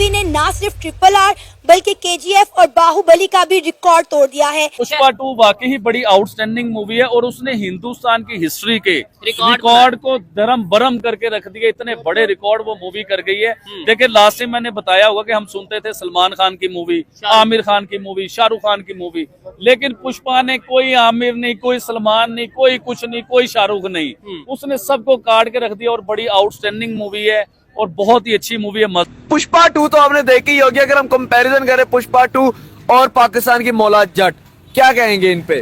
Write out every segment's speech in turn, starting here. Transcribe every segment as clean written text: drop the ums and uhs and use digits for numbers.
Movie ने ना सिर्फ RRR बल्कि KGF और बाहुबली का भी रिकॉर्ड तोड़ दिया है। पुष्पा 2 वाकई ही बड़ी आउटस्टैंडिंग मूवी है और उसने हिंदुस्तान की हिस्ट्री के रिकॉर्ड को दरम बरम करके रख दिया। इतने बड़े रिकॉर्ड वो मूवी कर गई है। देखिए लास्ट टाइम मैंने बताया होगा कि हम सुनते थे सलमान खान की मूवी, आमिर खान की मूवी, शाहरुख खान की मूवी, लेकिन पुष्पा ने कोई आमिर नहीं, कोई सलमान नहीं, कोई कुछ नहीं, कोई शाहरुख नहीं, उसने सबको काट के रख दिया और बड़ी आउटस्टैंडिंग मूवी है और बहुत ही अच्छी मूवी है। पुष्पा 2 तो आपने देखी ही होगी। अगर हम कंपैरिजन करें पुष्पा 2 और पाकिस्तान की मौला जट, क्या कहेंगे इन पे?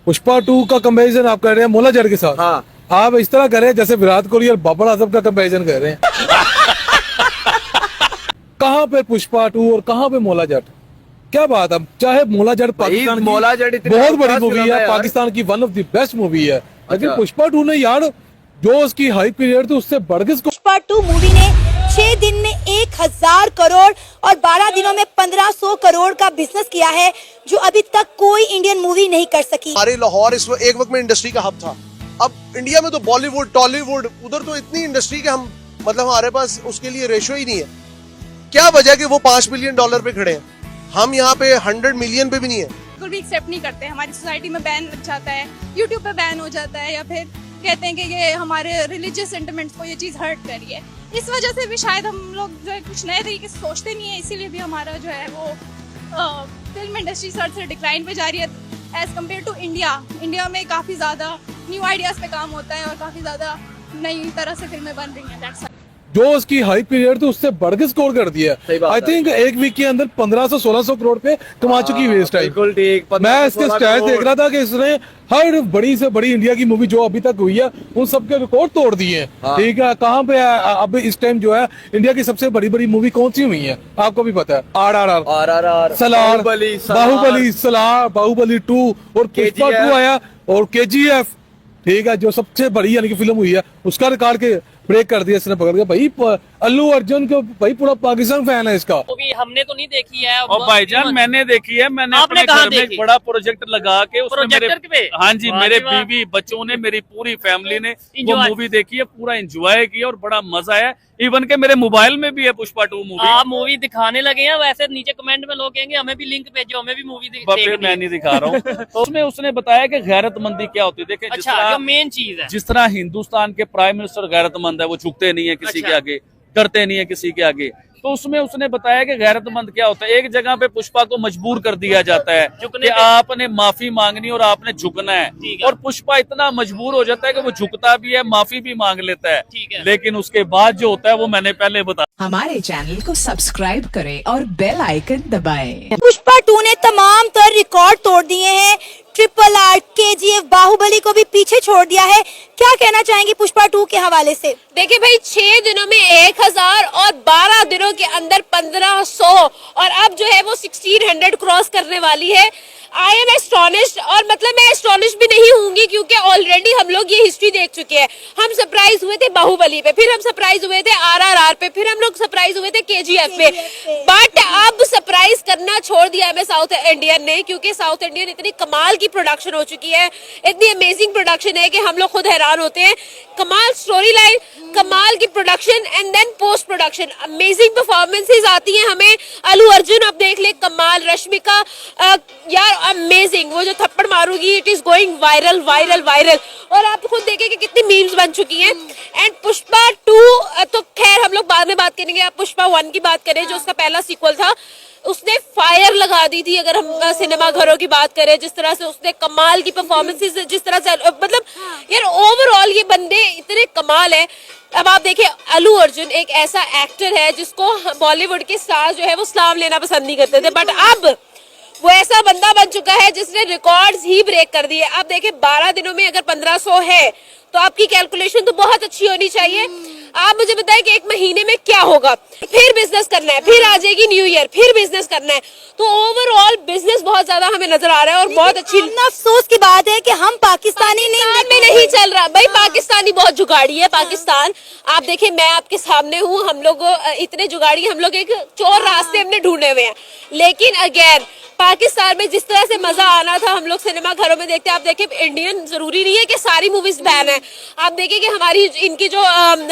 पुष्पा 2 का कंपैरिजन आप कर रहे हैं मौला जट के साथ? हाँ, आप इस तरह कर रहे हैं जैसे विराट कोहली और बाबर आजम का कंपैरिजन कर रहे हैं। कहाँ पे पुष्पा 2 और कहाँ पे मौला जट? क्या बात है। चाहे मौला जट पाकिस्तान की मौला जट इतनी बहुत बड़ी खास मूवी फिल्म है है, यार। पाकिस्तान की one of the best movie है, लेकिन अच्छा। पुष्पा 2 ने यार जो उसकी हाइप पीरियड थी उससे बढ़ के पुष्पा 2 मूवी ने 6 दिन में 1000 करोड़ और 12 दिनों में 1500 करोड़ का बिजनेस किया है, जो अभी तक कोई इंडियन मूवी नहीं कर सकी। हमारे लाहौर इस एक वक्त में इंडस्ट्री का हब था। अब इंडिया में तो बॉलीवुड, टॉलीवुड, उधर तो इतनी इंडस्ट्री के हम मतलब हमारे पास उसके लिए रेशो ही नहीं है। क्या वजह कि वो $5 बिलियन पे खड़े हैं, हम यहाँ पे 100 मिलियन पे भी नहीं है। बिल्कुल भी एक्सेप्ट नहीं करते। हमारी सोसाइटी में बैन लग जाता है, यूट्यूब पे बैन हो जाता है, या फिर कहते हैं कि ये हमारे रिलीजियस सेंटिमेंट्स को ये चीज़ हर्ट कर रही है। इस वजह से भी शायद हम लोग जो है कुछ नए तरीके से सोचते नहीं है, इसीलिए भी हमारा जो है वो फिल्म इंडस्ट्री सर से डिक्लाइन पे जा रही है as compare to India. India में काफ़ी ज़्यादा न्यू आइडियाज़ पे काम होता है और काफ़ी ज़्यादा नई तरह से फिल्में बन रही हैं। जो उसकी हाई पीरियड थी उससे बढ़ के स्कोर कर दिया। आई थिंक एक वीक के अंदर 1500-1600 करोड़ पे कमा चुकी वेस्ट टाइम। बिल्कुल ठीक। मैं इसके स्टैट्स देख रहा था कि इसने हर बड़ी से बड़ी इंडिया की मूवी जो अभी तक हुई है उन सबके रिकॉर्ड तोड़ दिए हैं। हाँ। ठीक है, कहाँ पे अब इस टाइम जो है इंडिया की सबसे बड़ी बड़ी मूवी कौन सी हुई है आपको भी पता है? RRR, सलार, बाहुबली, सलार, बाहुबली 2 और पुष्पा 2 आया और KGF। ठीक है, जो सबसे बड़ी यानी कि फिल्म हुई है उसका रिकॉर्ड के ब्रेक कर दिया इसने पकड़ के। भाई अल्लू अर्जुन को भाई पूरा पाकिस्तान फैन है इसका। मूवी हमने तो नहीं देखी है और भाईजान मैंने देखी है। मैंने अपने घर में एक बड़ा प्रोजेक्ट लगा के उसमें मेरे हाँ जी मेरे बीवी बच्चों ने, मेरी पूरी फैमिली ने वो मूवी देखी है, पूरा एंजॉय किया और बड़ा मजा आया। इवन के मेरे मोबाइल में भी है पुष्पा 2 मूवी। आप मूवी दिखाने लगे हैं, वैसे नीचे कमेंट में लोग कहेंगे हमें भी लिंक भेजो, हमें भी मूवी देखनी। मैं नहीं दिखा रहा हूँ। तो उसमें उसने बताया कि गैरतमंदी क्या होती है। देखिए अच्छा, जो मेन चीज है, जिस तरह हिंदुस्तान के प्राइम मिनिस्टर गैरतमंद है, वो झुकते नहीं है किसी के आगे, डरते नहीं है किसी के आगे, तो उसमें उसने बताया कि गैरतमंद क्या होता है। एक जगह पे पुष्पा को मजबूर कर दिया जाता है कि आपने माफी मांगनी और आपने झुकना है, और पुष्पा इतना मजबूर हो जाता है कि वो झुकता भी है, माफी भी मांग लेता है, लेकिन उसके बाद जो होता है वो मैंने पहले बताया। हमारे चैनल को सब्सक्राइब करें और बेल आइकन दबाएं। पुष्पा 2 ने तमाम तर रिकॉर्ड तोड़ दिए हैं, RRR, KGF, बाहुबली को भी पीछे छोड़ दिया है। क्या कहना चाहेंगे पुष्पा 2 के हवाले से? देखिए भाई, 6 दिनों में 1000 और 12 दिनों के अंदर 1500 और अब जो है वो 1600 क्रॉस करने वाली है। आई एम एस्टॉनिश्ड, और मतलब मैं एस्टॉनिश भी नहीं होंगी क्योंकि ऑलरेडी हम लोग ये हिस्ट्री देख चुके हैं। हम सरप्राइज हुए थे बाहुबली पे, फिर हम सरप्राइज हुए थे RRR पे, फिर हम लोग सरप्राइज हुए थे KGF पे, बट अब सरप्राइज करना छोड़ दिया हमें साउथ इंडियन ने, क्योंकि साउथ इंडियन इतनी कमाल की प्रोडक्शन हो चुकी है, इतनी अमेजिंग प्रोडक्शन है कि हम लोग खुद हैरान होते हैं। कमाल स्टोरी लाइन, कमाल की production and then post production, amazing performances आती हैं हमें। अल्लू अर्जुन अब देख ले, कमाल। रश्मिका यार अमेजिंग, वो जो थप्पड़ मारूंगी it is going viral viral viral, और आप खुद देखें कि कितनी मीम्स बन चुकी हैं। एंड पुष्पा 2 तो खैर हम लोग बाद में बात करेंगे। आप पुष्पा 1 की बात करें, जो उसका पहला सीक्वल था, उसने फायर लगा दी थी। अगर हम सिनेमा घरों की बात करें, जिस तरह से उसने कमाल की परफॉर्मेंसेस, जिस तरह से मतलब यार ओवरऑल ये बंदे इतने कमाल है। अब आप देखिए, अल्लू अर्जुन एक ऐसा एक्टर है जिसको बॉलीवुड के स्टार जो है वो सलाम लेना पसंद नहीं करते थे, बट अब वो ऐसा बंदा बन चुका है जिसने रिकॉर्ड्स ही ब्रेक कर दिए। अब देखिए 12 दिनों में अगर 1500 है तो आपकी कैलकुलेशन तो बहुत अच्छी होनी चाहिए। आप मुझे बताएं कि एक महीने में क्या होगा, फिर बिजनेस करना है, फिर आ जाएगी न्यू ईयर, फिर बिजनेस करना है, तो ओवरऑल बिजनेस बहुत ज्यादा हमें नजर आ रहा है और बहुत अच्छी। अफसोस की बात है कि हम पाकिस्तानी नहीं चल रहा भाई, पाकिस्तानी बहुत जुगाड़ी है पाकिस्तान। आप देखिए, मैं आपके सामने हूँ, हम लोग इतने जुगाड़ी, हम लोग एक चोर रास्ते हमने ढूंढे हुए हैं, लेकिन अगेन पाकिस्तान में जिस तरह से मजा आना था हम लोग सिनेमा घरों में देखते हैं। आप देखिए, इंडियन जरूरी नहीं है कि सारी मूवीज बैन है। आप देखिए कि हमारी इनकी जो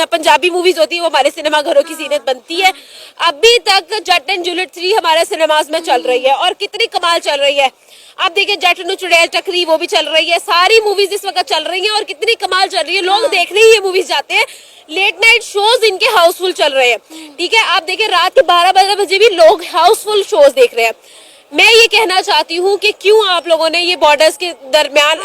पंजाबी मूवीज होती है वो हमारे सिनेमा घरों की जीनत बनती है। अभी तक जट एंड जूलियट 3 हमारे सिनेमाज में चल रही है और कितनी कमाल चल रही है। आप देखिए जट नु चुड़ैल टकरी वो भी चल रही है, सारी मूवीज इस वक्त चल रही हैं और कितनी कमाल चल रही है। लोग देखने ही ये मूवीज जाते हैं। लेट नाइट शोज इनके हाउसफुल चल रहे हैं, ठीक है। आप देखिए रात के 12 बजे भी लोग हाउसफुल शोज देख रहे हैं। मैं ये कहना चाहती हूँ कि क्यों आप लोगों ने ये बॉर्डर्स के दरमियान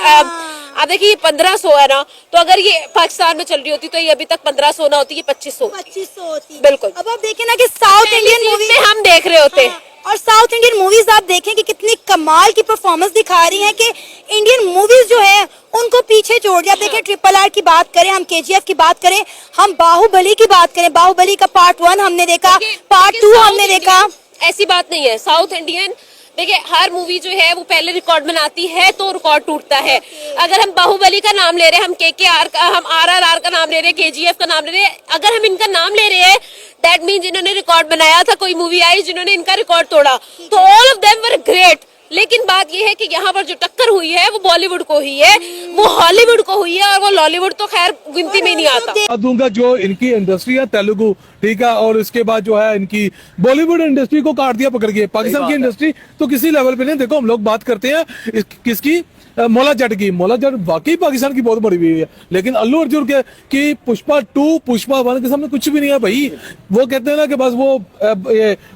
आप देखिए ये 1500 है ना, तो अगर ये पाकिस्तान में चल रही होती तो ये अभी तक 1500 ना होती, ये 2500 होती। बिल्कुल। अब आप देखें ना कि साउथ इंडियन मूवी में हम देख रहे होते हैं और साउथ इंडियन मूवीज आप देखें कि कितनी कमाल की परफॉर्मेंस दिखा रही हैं कि इंडियन मूवीज जो है उनको पीछे छोड़ दिया। देखें RRR की बात करें, हम KGF की बात करें, हम बाहुबली की बात करें, बाहुबली का पार्ट 1 हमने देखा, पार्ट 2 हमने देखा। ऐसी बात नहीं है। साउथ इंडियन देखिए हर मूवी जो है वो पहले रिकॉर्ड बनाती है तो रिकॉर्ड टूटता है। अगर हम बाहुबली का नाम ले रहे हैं, हम KKR का, हम RRR का नाम ले रहे हैं, KGF का नाम ले रहे हैं, अगर हम इनका नाम ले रहे हैं दैट मीन्स इन्होंने रिकॉर्ड बनाया था, कोई मूवी आई जिन्होंने इनका रिकॉर्ड तोड़ा, तो all of them were great. लेकिन बात यह है कि यहाँ पर जो टक्कर हुई है वो बॉलीवुड को हुई है, वो हॉलीवुड को हुई है और वो लॉलीवुड तो खैर गिनती में नहीं आता। दूंगा जो इनकी इंडस्ट्री है तेलुगु, ठीक है, और इसके बाद जो है इनकी बॉलीवुड इंडस्ट्री को काट दिया पकड़ के। पाकिस्तान की इंडस्ट्री तो किसी लेवल पे नहीं। देखो हम लोग बात करते हैं किसकी, मौला जट की। मौला जट वाकई पाकिस्तान की बहुत बड़ी हुई है, लेकिन अल्लू अर्जुन के की पुष्पा 2 पुष्पा 1 के सामने कुछ भी नहीं है भाई। वो कहते हैं ना कि बस वो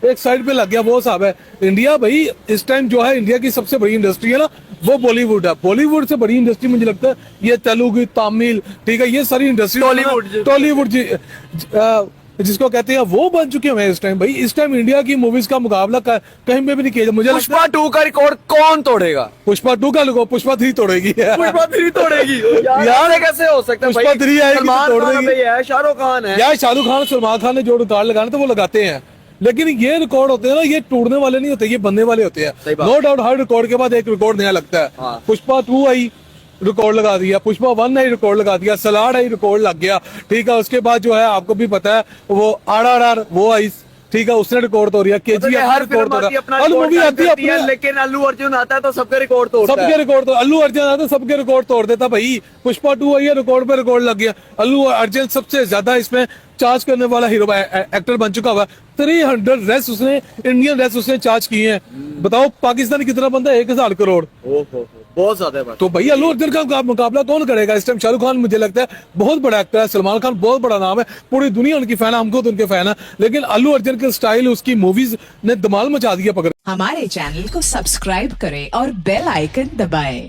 एक साइड पे लग गया, वो साहब है। इंडिया भाई इस टाइम जो है इंडिया की सबसे बड़ी इंडस्ट्री है ना वो बॉलीवुड है। बॉलीवुड से बड़ी इंडस्ट्री मुझे लगता है ये तेलुगु, तमिल, ठीक है, ये सारी इंडस्ट्री टॉलीवुड जिसको कहते हैं वो बन चुके हैं इस टाइम। भाई इस टाइम इंडिया की मूवीज का मुकाबला कहीं पे भी नहीं किया। मुझे पुष्पा 2 का रिकॉर्ड कौन तोड़ेगा? पुष्पा 2 का लोगो पुष्पा 3 तोड़ेगी। पुष्पा 3 तोड़ेगी यार, ये कैसे हो सकता है? पुष्पा 3 आएगी तो तोड़ देगी। शाहरुख खान है यार, शाहरुख खान सलमान खान ने जो रिकॉर्ड लगाने तो वो लगाते हैं, लेकिन ये रिकॉर्ड होते हैं ना, ये टूटने वाले नहीं होते, ये बनने वाले होते हैं। नो डाउट हर रिकॉर्ड के बाद एक रिकॉर्ड नया लगता है। पुष्पा 2 आई, रिकॉर्ड लगा दिया। पुष्पा 1 ने रिकॉर्ड लगा दिया। सलाड आई, रिकॉर्ड लग गया, ठीक है। उसके बाद जो है आपको भी पता है वो RRR वो आई, ठीक है, उसने रिकॉर्ड तोड़ दिया। KGF हर रिकॉर्ड तोड़ दिया। मूवी आती है लेकिन अल्लू अर्जुन आता है तो सबके रिकॉर्ड तोड़ता है। सबके रिकॉर्ड तो अल्लू अर्जुन आता है, सबके रिकॉर्ड तोड़ देता भाई। पुष्पा 2 आई है, रिकॉर्ड पे रिकॉर्ड लग गया। अल्लू अर्जुन सबसे ज्यादा इसमें चार्ज करने वाला हीरो एक्टर बन चुका हुआ। 300 रेस उसने, इंडियन रेस उसने चार्ज किए हैं। बताओ पाकिस्तान कितना बनता है? 1000 करोड़। बहुत ज्यादा है। तो भाई अल्लू अर्जुन का मुकाबला कौन करेगा इस टाइम? शाहरुख खान मुझे लगता है बहुत बड़ा एक्टर है, सलमान खान बहुत बड़ा नाम है, पूरी दुनिया उनकी फैन है, हम खुद उनके फैन है, लेकिन अल्लू अर्जुन के स्टाइल, उसकी मूवीज ने धमाल मचा दिया पकड़। हमारे चैनल को सब्सक्राइब करें और बेल आइकन दबाएं।